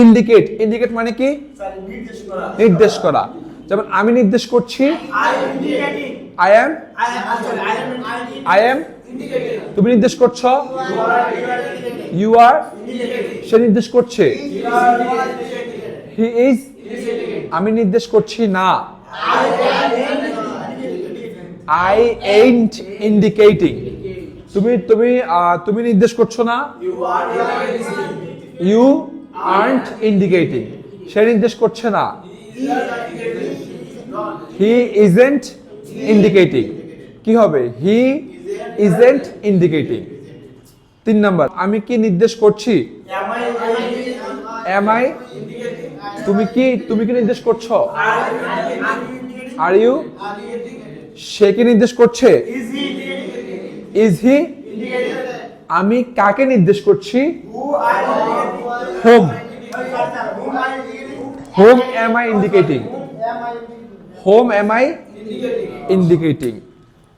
Indicate, indicate মানে কি? নির্দেশ করা। যেমন আমি নির্দেশ করছি, আই এম, তুমি নির্দেশ করছো, ইউ আর, সে নির্দেশ করছে, হি ইজ, আমি নির্দেশ করছি না, আই ain't indicating, তুমি নির্দেশ করছো না, ইউ aren't indicating, সে নির্দেশ করছে না, he isn't indicating, কি হবে? he isn't indicating। 3 নাম্বার, আমি কি নির্দেশ করছি, am I, তুমি কি নির্দেশ করছো, are you, সে কি নির্দেশ করছে, is he, আমি কাকে নির্দেশ করছি, whom am I indicating, whom am I indicating,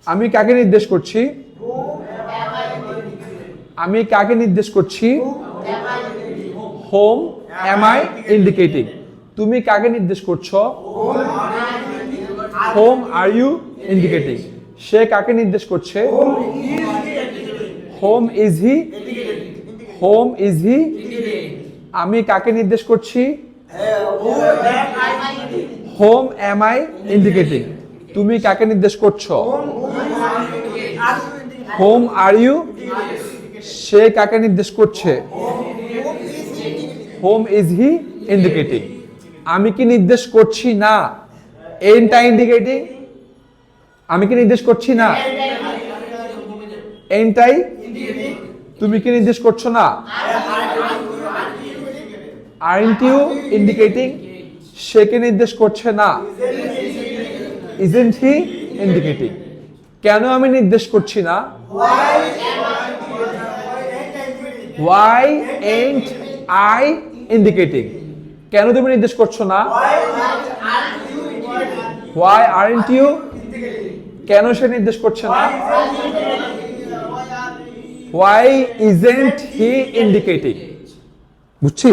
আমি কাকে নির্দেশ করছি, আমি কাকে নির্দেশ করছি, whom am I indicating, তুমি কাকে নির্দেশ করছো, whom are you indicating, সে কাকে নির্দেশ করছে, whom is he, whom is he, আমি কাকে নির্দেশ করছি, whom am I indicating, তুমি কাকে নির্দেশ করছো, whom are you, সে কাকে নির্দেশ করছে, whom is he indicating, আমি কি নির্দেশ করছি না, ain't I indicating, আমি কি নির্দেশ করছি না, ain't I, তুমি কি নির্দেশ করছো না, aren't you indicating, সে কি নির্দেশ করছে না, isn't he indicating, কেন আমি নির্দেশ করছি না, why ain't I indicating, কেন তুমি নির্দেশ করছো না, why aren't you, কেন সে নির্দেশ করছে না, why isn't he indicating, বুঝছি?